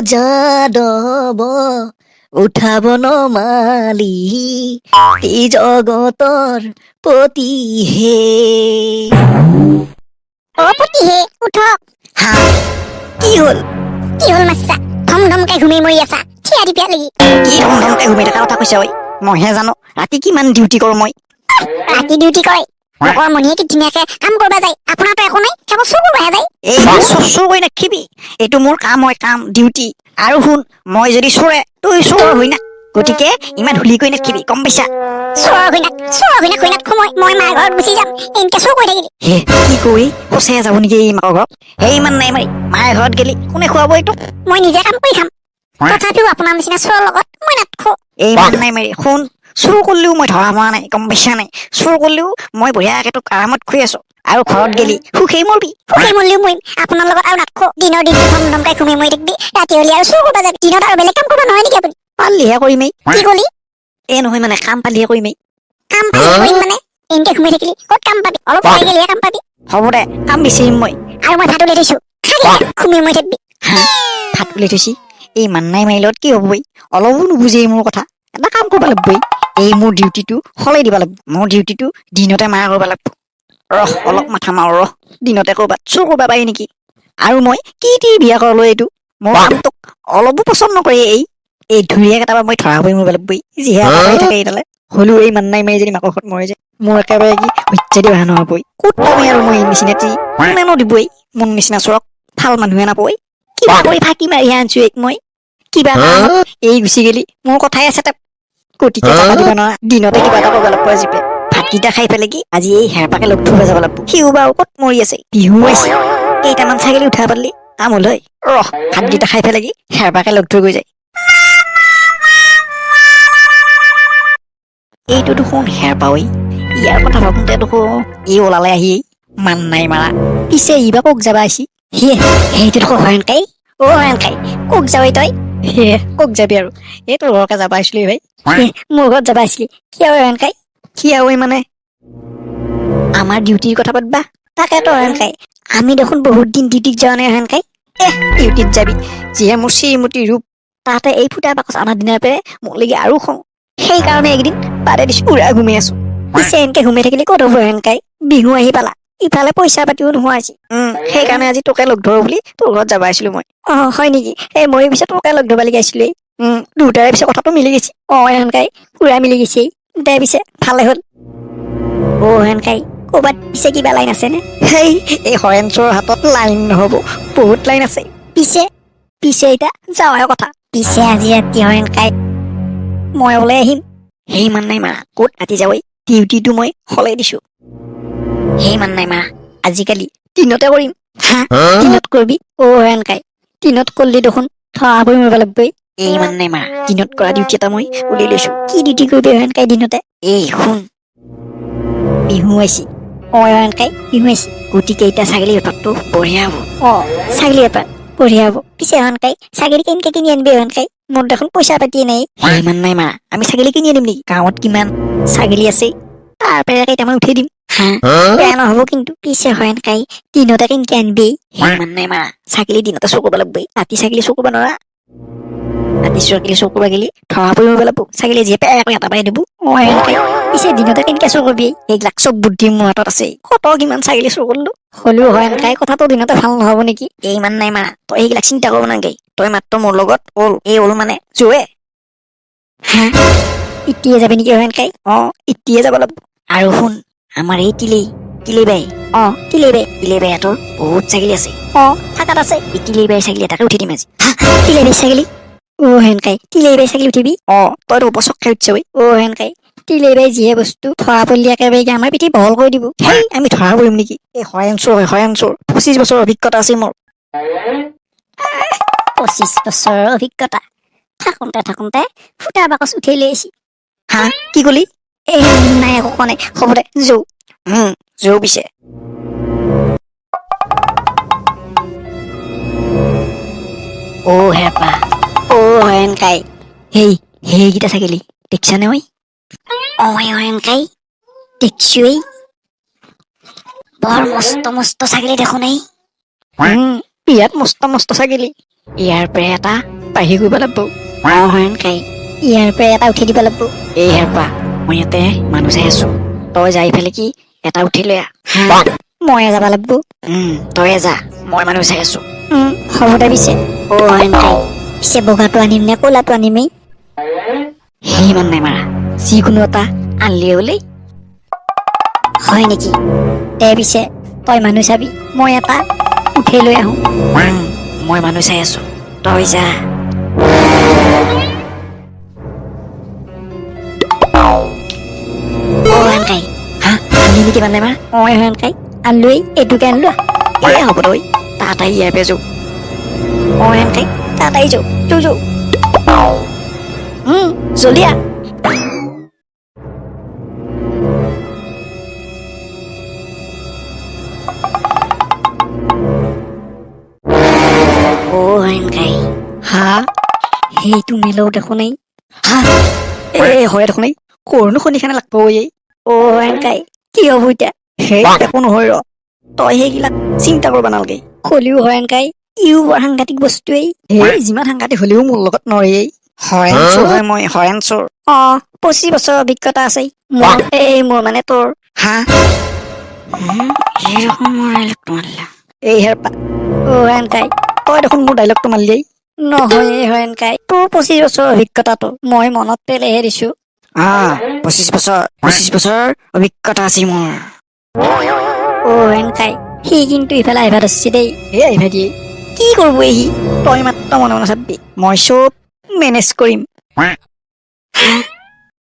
যাদৱ উঠাব নমালি এই জগতৰ পতিহে পতিহে উঠক হা কি হ'ল মাছা ধম ধমকে ঘুমি মৰি আছা থিয়া দি পিয়া লাগি কি ধমধমকে ঘুমি থকা কথা কৈছা ঐ মইহে জানো ৰাতি কিমান ডিউটি কৰোঁ মই ৰাতি ডিউটি কৰে লোকৰ মনিয়ে কি ধুনীয়াকে কাম কৰিব যায় আপোনাৰতো একো নাই কেৱল চুৰ কৰিবহে যায় এই চুৰ কৰি নাখিবি এইটো মোৰ কাম হয় কাম ডিউটি আৰু শুন মই যদি চোৰে তই চোৰ হৈ না গতিকে ইমান হুলি কৰি নাখিবি গম পাইছা চোৰৰ ঘৈণাক সময় মই মাৰ ঘৰত গুচি যাম এনেকে চুৰ কৰি থাকিলি হে কি কৰি সঁচাই যাব নেকি এই মাকৰ ঘৰত সেই ইমান নাই মাৰি মায়ে ঘৰত গেলি কোনে খুৱাব এইটো মই নিজে কাম কৰি খাম তথাপিও আপোনাৰ নিচিনা চোৰৰ লগত মই নাথাকো এই ইমান নাই মাৰি শুন চুৰ কৰিলেও মই ধৰা হোৱা নাই গম পাইছা নাই চুৰ কৰিলেও মই বঢ়িয়াকে তোক আৰামত খুই আছো আৰু ঘৰত গেলি সুখেই মৰবি সুখেই মৰিলেও মৰিম আপোনাৰ লগত আৰু নাথাকো দিনৰ দিনটো ধম ধমকাই ঘুমি মৰি থাকিবি ৰাতি হলি আৰু চুৰ কৰিব যাবি দিনত আৰু বেলেগ কাম কৰিব নহয় নেকি আপুনি পালিহে কৰিমেই কি কলি এই নহয় মানে কাম পালিহে কৰিমেই কাম পালে কৰিম মানে এনেকে ঘুমি থাকিলি ক'ত কাম পাবি অলপ ওলাই গেলিহে কাম পাবি হ'ব দে কাম বিচাৰিম মই আৰু মই ভাত উলিয়াই থৈছো খালি ঘুমি মৰি থাকিবি হা ভাত উলিয়াই থৈছি এই মান্নাই মাৰিলত কি হ'বই অলপো নুবুজে মোৰ কথা এটা কাম কৰিব লাগবই এই মোৰ ডিউটিটো সলাই দিব লাগিব মোৰ ডিউটিটো দিনতে মাৰ কৰিব লাগিব ৰহ অলপ মাথা মাৰো ৰহ দিনতে কৰবাত চুৰ কৰিব পাৰি নেকি আৰু মই কি বিয়া কৰলো এইটো মোৰ কামটোক অলপো পচন্দ নকৰে এই ধুৰীয়া কেইটাবা মই ধৰা পৰি মৰিব লাগিবই যিহে আটাই থাকে এইডালে হ'লেও এই মান্নাই মাৰি যদি মাকৰ ঘৰত মৰে যে মোৰ একেবাৰে কি হত্যা দি অহা নহবই ক'ত পাবি আৰু মই নিচিনা কোনেনো দিবই মোৰ নিচিনা চোৰক ভাল মানুহে নাপই কিবা কৰি ফাঁকি মাৰি আনছো এইক মই কিবা এই গুচি গেলি মোৰ কথাই আছে তাক গতিকে চাবা দিব নোৱাৰা দিনতে কিবা এটা কৰিব লাগিব জিপে ভাতকেইটা খাই পেলাই কি আজি এই হেৰপাকে লগ ধৰিব যাব লাগিব সিও বা ক'ত মৰি আছে বিহু আছে কেইটামান ছাগলী উঠা পাৰলি কাম হ'ল হয় ৰহ ভাতকেইটা খাই পেলাই কি হেৰপাকে লগ ধৰি গৈ যায় এইটো দেখোন হেৰপাৱই ইয়াৰ কথা ভাবোতে দেখোন এই ওলালে আহি মান নাই মাৰা পিছে ইবা কক যাবা আছি সেইটো দেখোন হৰেণকাই হৰেণকাই কক যাবি তই কক যাবি আৰু এই তোৰ ঘৰকে যাবা আহিছিলি ভাই মোৰ ঘৰত যাবা আহিছিলি কিয় হৰেণকাই কিয় মানে আমাৰ ডিউটিৰ কথা পাতবা তাকেতো হৰেণকাই আমি দেখোন বহুত দিন ডিউটিত যোৱা নাই হৰেণকাই ডিউটিত যাবি যিহে মোৰ শ্ৰীমতী ৰূপ তাতে এই ফুটা বাকচ আনাৰ দিনাৰ পৰা মোক লাগি আৰু খং সেইকাৰণে এইকেইদিন বাৰে দিছো পুৰা ঘুমি আছো পিছে এনেকে ঘুমি থাকিলে ক'ত হ'ব হৰেণকাই বিহু আহি পালা ইফালে পইচা পাতিও নোহোৱা হৈছে সেইকাৰণে আজি তোকে লগ ধৰো বুলি তোৰ ঘৰত যাবা আহিছিলো মই হয় নেকি এই মই পিছত তোকে লগ ধৰিব লাগি আহিছিলো দুটাৰে পিছত কথাটো মিলি গৈছে হৰেণকাই পুৰা মিলি গৈছে দে পিছে ভালে হ'ল হৰেণকাই ক'ৰবাত পিছে কিবা লাইন আছে নে সেই এই হৰেণ চোৰৰ হাতত লাইন নহ'ব বহুত লাইন আছে পিছে এতিয়া যাৱাহে কথা পিছে আজি ৰাতি হৰেণকাই মই ওলাই আহিম সেই মান নাই মাৰা ক'ত ৰাতি যাবই ডিউটিটো মই সলাই দিছো সেই মান নাই মাৰা আজিকালি দিনতে কৰিম দিনত কৰিবি হৰেণকাই দিনত কৰিলি দেখোন ধৰা পৰি মৰিব লাগিবই এই মান নাই মাৰা দিনত কৰা ডিউটি এটা মই উলিয়াই লৈছো কি ডিউটি কৰিবি হৰেণকাই দিনতে এই শুন বিহু আহিছি হৰেণকাই বিহু আহিছি গতিকে এতিয়া ছাগলী বেপাৰটো বঢ়িয়া হ'ব ছাগলী বেপাৰ বঢ়িয়া হ'ব পিছে হৰেণকাই ছাগলী কেনেকে কিনি আনিবি হৰেণকাই মোৰ দেখোন পইচা পাতি নাই ইমান নাই মাৰা আমি ছাগলী কিনি আনিম নেকি গাঁৱত কিমান ছাগলী আছে তাৰ পৰা কেইটামান উঠাই দিম বেয়া নহ'ব কিন্তু পিছে হৰেণকাই দিনতে কেনেকে আনিবি ইমান নাই মাৰা ছাগলী দিনতে চুৰ কৰিব লাগিব ৰাতি ছাগলী চুৰ কৰিব নোৱাৰা ৰাতি ছাগলী চুৰ কৰিব গেলি ধৰা পৰি মৰিব লাগিব ছাগলী যিহে পেৰা কৰি এটা পাই দিব পিছে দিনতে কেনেকে চুৰ কৰিবি এইবিলাক চব বুদ্ধি মোৰ হাতত আছে কত কিমান ছাগলী চুৰ কৰিলো হ'লেও হৰেণকাই কথাটো দিনতে ভাল নহ'ব নেকি ইমান নাই মাৰা তই এইবিলাক চিন্তা কৰিব নালাগে তই মাত্ৰ মোৰ লগত ওল মানে জোৱে ইটিয়ে যাবি নেকি হৰেণকাই ইটিয়ে যাব লাগিব আৰু শুন আমাৰ এই তিলেই বাই তিলেই বাই তোৰ বহুত ছাগলী আছে থাকাত আছে তিলেই বাই ছাগলী এটাকে উঠি দিম আজি তিলেই বাই ছাগলী হৰেণকাই তিলেই বাই ছাগলী উঠিবি তইতো উপচক খাই উঠছ হৰেণকাই তিলেই বাই যিহে বস্তু ধৰা পৰিলে একেবাৰে আমাৰ পিঠি বহল কৰি দিব সেই আমি ধৰা পৰিম নেকি এই হৰেণ চোৰ 25 বছৰৰ অভিজ্ঞতা আছে মোৰ 25 বছৰৰ অভিজ্ঞতা থাকোঁতে ফুটা বাকচ উঠাই লৈ আহিছি কি কলি এই নাই একো কোৱা নাই হ'ব দে যৌ পিছে হেপা হৰেণকাই সেইকেইটা ছাগলী দেখিছানে ঐ হৰেণকাই দেখিছোৱেই বৰ মস্ত ছাগলী দেখোন বিৰাট মস্ত ছাগলী ইয়াৰ পৰা এটা বাঢ়ি কৰিব লাগিব হৰেণ কাই ইয়াৰ পৰা এটা উঠি দিব লাগিব এই হেৰপা মই ইয়াতে মানুহ চাই আছো তই যাই ফেলে কি এটা উঠি লৈ আহ ময়ে যাব লাগিব তয়ে যা মই মানুহ চাই আছো হ'ব দে পিছে হৰেণ কাই পিছে বগাটো আনিম নে ক'লাটো আনিমেই সিমান নাই মাৰা যিকোনো এটা আনলিয়ে বোলে হয় নেকি দে পিছে তই মানুহ চাবি মই এটা উঠাই লৈ আহোঁ মই মানুহ চাই আছো তই যা হৰেণ কাই আনি নেকি মানে মা হৰেণ কাই আনলোৱেই এইটোকে আনলো এ হ'ব তই তাতাই ইয়াৰ পে যাওঁ হৰেণ কাই তাতাই যাওঁ যাওঁ জলদি আহ হৰেণ কাই হা সেইটো মেলও দেখোন এই হা এ হয় দেখোন এই কৰনো শনিখানে লাগব এই হৰেণ কাই কি হ'ব এতিয়া সেই একো নহয় ৰ তই সেইগিলাক চিন্তা কৰিব নালাগে খলিও হৰেণ কাই ইও বৰ সাংঘাতিক বস্তুৱেই সেই যিমান সাংঘাতিক হলেও মোৰ লগত নৰে হৰেণ চোৰ হয় মই হৰেণ চোৰ 25 বছৰ অভিজ্ঞতা আছে মোৰ মোৰ মানে তোৰ হা এইৰকম মোৰ ডাইলগটো মাৰিলা এই হেৰপা হৰেণ কাই তই দেখোন মোৰ ডাইলগটো মাৰিলি নহয় হৰেণ কাই তোৰ 25 বছৰ অভিজ্ঞতাটো মই মনত পেলাইহে দিছো 25 বছৰ অভিজ্ঞতা আছে মোৰ হৰেণ কাই সি কিন্তু ইফালে আহিবা ধৰছি দেই এই আহিবা দিয়ে কি কৰিব সি তই মাত্ৰ মনে মনে চাবি মই চব মেনেজ কৰিম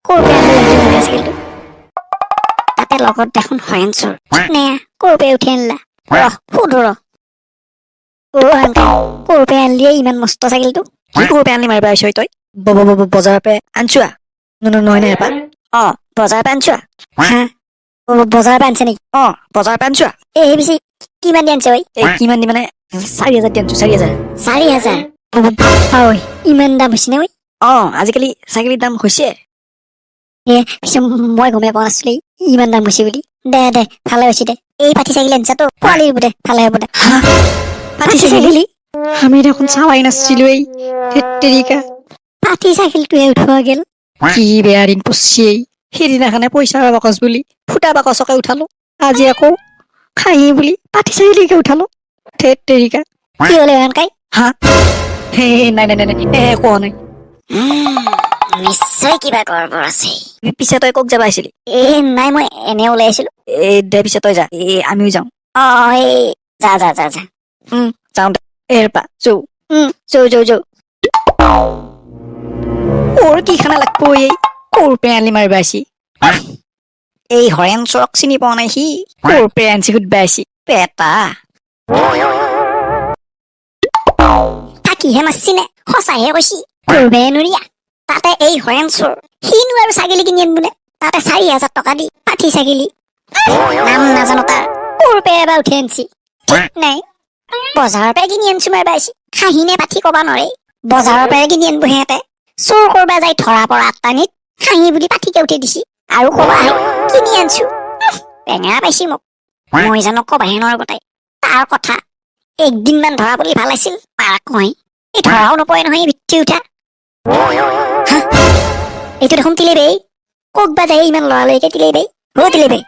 ক'ৰ পৰা আনিলি সেইটো আছিল তাতে লগত দেখোন হৰেণ চোৰ নে ক'ৰ পৰা উঠি আনিলা সুধো ৰ হৰেণ কাই ক'ৰ পৰা আনিলি ইমান মস্ত চাইকেলটো কি কৰিব পৰা আনি মাৰিবা আহিছ তই বজাৰৰ পৰা আনছোৱা নহয় নে হেপা বজাৰৰ পৰা আনছোৱা বজাৰৰ পৰা আনছে নেকি বজাৰৰ পৰা আনছোৱা এই পিছে কিমান দি আনছে ঐ এই কিমান দি মানে 4,000 দি আনছো 4,000 4,000 ইমান দাম হৈছে নে ঐ আজিকালি চাইকেলৰ দাম হৈছে পিছে মই গমেই পোৱা নাছিলো ইমান দাম হৈছে বুলি দে ভালে হৈছে দে এই পাঠি চাইকেল আনিছাতো পোৱালি হ'ব দে ভালে হ'ব দে পাঠি চাইকেল আমি দেখোন চাৱাই নাছিলো এই তেৰিকা পাঠি চাইকেলটোহে উঠোৱা গেল কি বেয়া দিন পৰছি সেইদিনাখনে পইচাৰ বাকচ বুলি ফুটা বাকচকে উঠালো আজি আকৌ খাহি বুলি পাঠি চাইকেলকে উঠালো তেৰিকা কি হলে হৰেণ কাই নাই কোৱা নাই নিশ্চয় কিবা গড়বড় আছে পিছে তই ক'ত যাবা আহিছিলি নাই মই এনে ওলাই আহিছিলো দে পিছে তই যা আমিও যাওঁ যা যাওঁ দে এৰপা যৌ যৌ ওর কি খানা লাগবো এই কোর পেয়ালি মারবা আসি এই হরেন চরক চিনি পাওয়া নাই সি কোর পেয়ানছি খুঁজবা আসি পেটা থাকিহে মাৰছি নে সঁচাইহে কৈছি কৰবে নৰিয়া তাতে এই হৰেণ চোৰ সিনো আৰু ছাগলী কিনি আন বোলে তাতে 4,000 টকা দি পাঠি ছাগলী নাম নাজানো তাৰ ক'ৰ পৰা এবাৰ উঠি আনছি ঠিক নাই বজাৰৰ পৰা কিনি আনছো মাৰবা আহিছি খাহি নে পাঠি কবা নৰে বজাৰৰ পৰা কিনি আনবো সিহঁতে চোৰ কৰবা যাই ধৰা পৰা আত্তানিত খাহি বুলি পাঠিকে উঠি দিছি আৰু কবা আহে কিনি আনছো বেঙেৰা পাইছি মোক মই জানো কবাহে নোৱাৰো গোটাই তাৰ কথা একদিনমান ধৰা বুলি ভাল আছিল পাৰাক মই এই ধৰাও নপৰে নহয় ভিত্তি উঠা এইটো দেখোন তিলেবেই কক বা যায় ইমান লৰালৈকে তিলেবেই তিলেবেই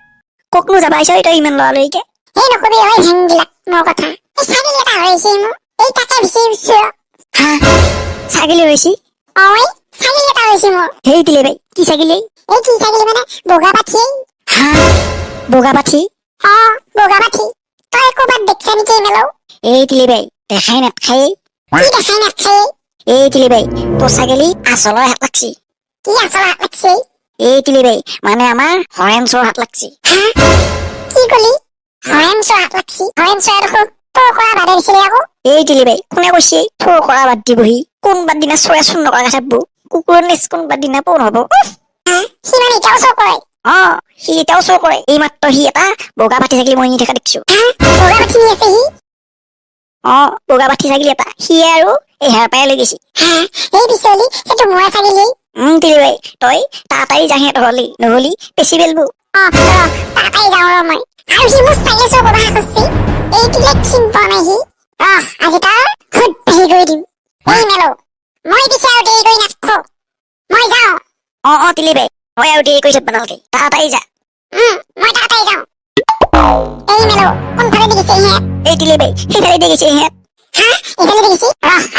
ককনো যাবা আহিছ তই ইমান লৰালৈকে এই নকবি ঐ হেংগিলাক মোৰ কথা এই ছাগলী এটা হৈছে মোৰ এই তাকে বিচাৰিছো ছাগলী হৈছে ছাগলী এটা হৈছে মোৰ সেই তিলেবেই কি ছাগলী এই কি ছাগলী মানে বগা পাঠি বগা পাঠি বগা পাঠি তই ক'বাত দেখছা নেকি মেলো এই তিলেবেই দেখাই নাখাই কি দেখাই নাখাই এই তিলেবেই তোৰ ছাগলী আচলৰ হাত লাগছি কি আচলৰ হাত লাগছি এই তিলেবেই মানে আমাৰ হৰেণ চোৰ হাত লাগছি কি কলি হৰেণ চোৰ হাত লাগছি হৰেণ চোৰ দেখোন তোৰ কৰা বাদে দিছিলে আকৌ এই তিলেবেই কোনে কৈছে তোৰ কৰা বাদ দিবহি কোনবাৰ দিনা চোৰে চোৰ নকৰাকে থাকব কুকুৰৰ নিচ কোনবাৰ দিনা পৌৰ হব সি মানে এতিয়াও চোৰ কৰে সি এতিয়াও চোৰ কৰে এই মাত্ৰ সি এটা বগা পাঠি ছাগলী মই নি থকা দেখিছো বগা পাঠি নি আছে সি বগা পাঠি ছাগলী এটা সিয়ে আৰু এই হেৰ পাই লৈ গৈছি এই পিছলি সেইটো মৰা ছাগলী তিলিবাই তই তাতাই যা সিহঁতৰ হলি নহলি বেছি বেলবো তাতাই যাওঁ ৰ মই আৰু সি মোৰ ছাগলী চোৰ কৰা কৰছি এই কিলে চিন পোৱা নাই সি আজি তই খুদ হেৰি কৰি দিম এই মেলো মই পিছে আৰু দেৰি কৰি নাথাকো মই যাওঁ তিলি বাই মই আৰু দেৰি কৰি থাকিব নালাগে তাড়াতাড়ি যা মই তাড়াতাড়ি যাওঁ এই মেলো কোনফালে দেখিছে ইহঁত এই তিলি বাই সেইফালে দেখিছে ইহঁত এইফালে দেখিছে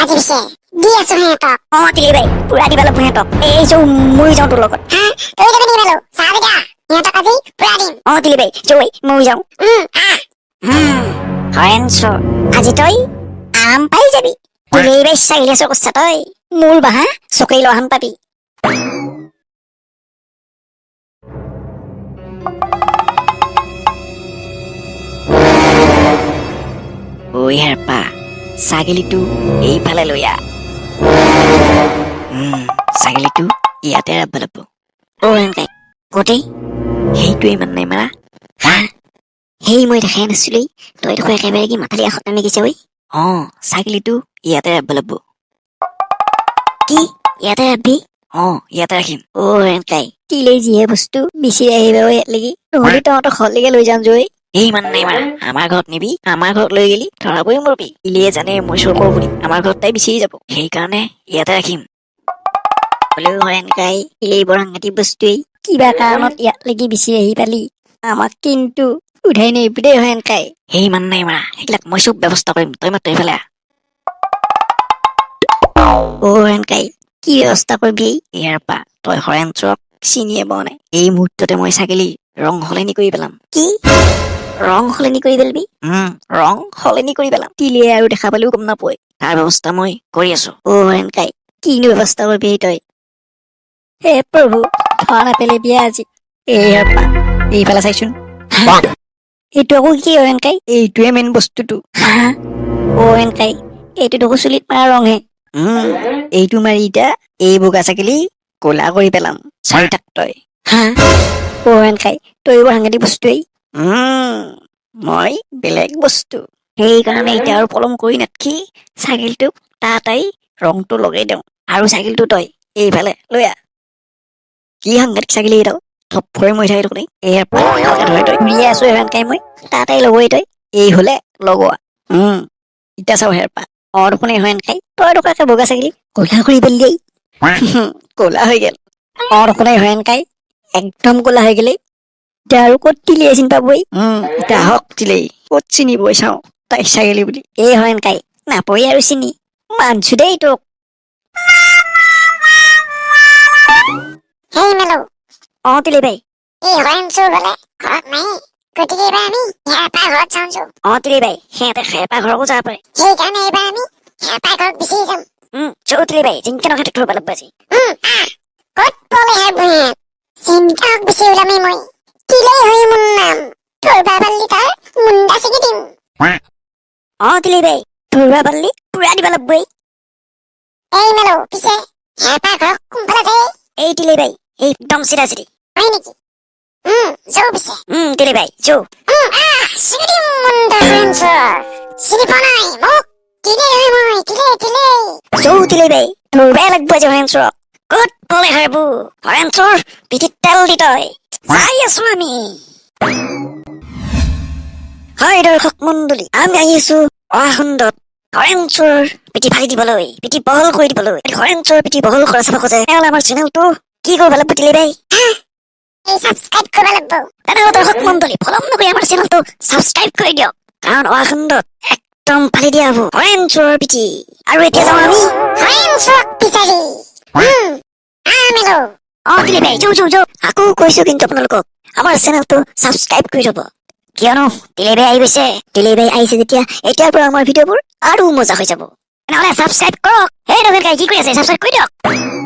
আজি পিছে দি আছো সিহঁতক তিলি বাই পুৰা দিব লাগিব সিহঁতক এই যৌ মই যাওঁ তোৰ লগত তই যাবি নি মেলো চাহ দিয়া সিহঁতক আজি পুৰা দিম তিলি বাই যৌ মই যাওঁ হৰেণ চোৰ আজি তই আৰাম পাই যাবি তিলি বাই চাইলে চকচ্ছা তই মোৰ বাহা চকৰি লহান পাবি ঐ হেৰপা ছাগলীটো এইফালে লৈ আহ ছাগলীটো ইয়াতে ৰাখিব লাগিব এনেকাই গোটেই সেইটোৱে ইমান নাই মাৰা সেই মই দেখাই নাছিলো তই দেখো একেবাৰে কি মাথালি এশ নামি গৈছে ঐ ছাগলীটো ইয়াতে ৰাখিব লাগিব কি ইয়াতে ৰাখবি ইয়াতে ৰাখিম এনেকাই তিলে যিহে বস্তু বিচাৰি আহিব ইয়াত লাগি নহলে তহঁতৰ ঘৰলৈকে লৈ যাম জৈ এই ইমান নাই মাৰা আমাৰ ঘৰত নিবি আমাৰ ঘৰত লৈ গেলি ধৰাবই মৰবি তিলিয়ে জানে মই চোৰ কৰো বুলি আমাৰ ঘৰত তাই বিচাৰি যাব সেইকাৰণে ইয়াতে ৰাখিম হ'লেও এনেকাই তিলে বৰ সাংঘাতিক বস্তুৱেই কিবা কাৰণত ইয়াত লাগি বিচাৰি আহি পালি আমাক কিন্তু উধাই নেবি দেই এনেকাই সেই ইমান নাই মাৰা সেইবিলাক মই চব ব্যৱস্থা কৰিম তই মাত্ৰ এইফালে এনেকাই কি ব্যৱস্থা কৰিবি ইয়াৰ পৰা তই হৰেণ চোৰক চিনিয়ে পোৱা নাই এই মুহূৰ্ততে মই ছাগলী ৰং সলনি কৰি পেলাম কি ৰং সলনি কৰি পেলাবি ৰং সলনি কৰি পেলাম তিলে আৰু দেখা পালেও গম নাপয় তাৰ ব্যৱস্থা মই কৰি আছো এনেকাই কিনো ব্যৱস্থা কৰিবি তই হে প্ৰভু ধৰা নেপেলাবি আজি এইফালে চাইছোন এইটো আকৌ কি এনেকাই এইটোৱে মেইন বস্তুটো এনেকাই এইটো দেখো চুলিত মাৰা ৰংহে এইটো মাৰি এতিয়া এই বগা ছাগলী কলা কৰি পেলাম চাই থাক তই এনেকাই তই বৰ সাংঘাতিক বস্তুৱেই মই বেলেগ বস্তু সেইকাৰণে এতিয়া আৰু পলম কৰি নাথকি ছাগলীটোক তাই ৰংটো লগাই দিওঁ আৰু ছাগলীটো তই এইফালে লৈ আহ কি সাংঘাতিক ছাগলী এইডাল থপফৰে মৰি থাকে দেখোন ধৰে তই ঘূৰিয়ে আছো এনেকাই মই তাই লগৈ তই এই হলে লগোৱা এতিয়া চাও হেৰপা দেখোন এনেকাই তই দেখো একে বগা ছাগলী কলা কৰি পেলি কলা হৈ গেল দেখোন এনেকাই একদম কলা হৈ গেলে এতিয়া আৰু ক'ত তিলিয়ে চিনি পাবই এতিয়া আহক তিলেই ক'ত চিনিবই চাওঁ তাই ছাগলী বুলি এনেকাই নাপই আৰু চিনি মানছো দেই তোক হেই মেলো তিলি বাই এই হৰেণ চোৰ বোলে ঘৰত নাই গতিকে এইবাৰ আমি হেৰপাৰ ঘৰত যাওঁ তিলি বাই সিহঁতে হেৰপা ঘৰকো যাব পাৰে সেইকাৰণে এইবাৰ আমি হেৰপাৰ ঘৰত বিচাৰি যাম তিলি বাই জিংকে নখাতে ধৰিব লাগিব আজি ক'ত পলে হেৰপুহে চিন্তাক বিচাৰি ওলামে মই তিলে হৈ মোৰ নাম ধৰবা পাল্লি তাৰ মুণ্ডা ছিগি দিম তিলি বাই ধৰবা পাল্লি পুৰা দিব লাগিবই এই মেলো পিছে হেৰপাৰ ঘৰত কোনফালে যায় এই তিলি বাই একদম চিধা চিধি হয় নেকি যাও পিছে তিলি বাই যৌ ছিগি দিম মুণ্ডা হৰেণ চোৰ চিনি পোৱা নাই মোক তিলে হৈ মই তিলে যৌ তিলি বাই ধৰবাই লাগিব আজি হৰেণ চোৰক ক'ত পলে হেৰবু হৰেণ চোৰ পিঠিত তেল দি তই যাই আছো আমি হয় দৰ্শক মণ্ডলী আমি আহিছো অহাখণ্ডত হৰেণ চোৰ পিঠি ফালি দিবলৈ পিঠি বহল কৰি দিবলৈ হৰেণ চোৰ পিঠি বহল কৰা চাব খোজে তেনেহ'লে আমাৰ চেনেলটো কি কৰিব লাগিব তিলি বাই সাবস্ক্ৰাইব কৰিব লাগিব তেনেহ'লে দৰ্শক মণ্ডলী পলম নকৰি আমাৰ চেনেলটো সাবস্ক্ৰাইব কৰি দিয়ক কাৰণ অহাখণ্ডত একদম ফালি দিয়া হব হৰেণ চোৰৰ পিঠি আৰু এতিয়া যাওঁ আমি হৰেণ চোৰক বিচাৰি মেলো তিলি বাই যৌ আকৌ কৈছো কিন্তু আপোনালোকক আমাৰ চেনেলটো সাবস্ক্ৰাইব কৰি থব কিয়নো তিলি বাই আহি গৈছে তিলি বাই আহিছে যেতিয়া এতিয়াৰ পৰা আমাৰ ভিডিঅ'বোৰ আৰু মজা হৈ যাব নহ'লে সাবস্ক্ৰাইব কৰক সেই কি কৰি আছে সাবস্ক্ৰাইব কৰি দিয়ক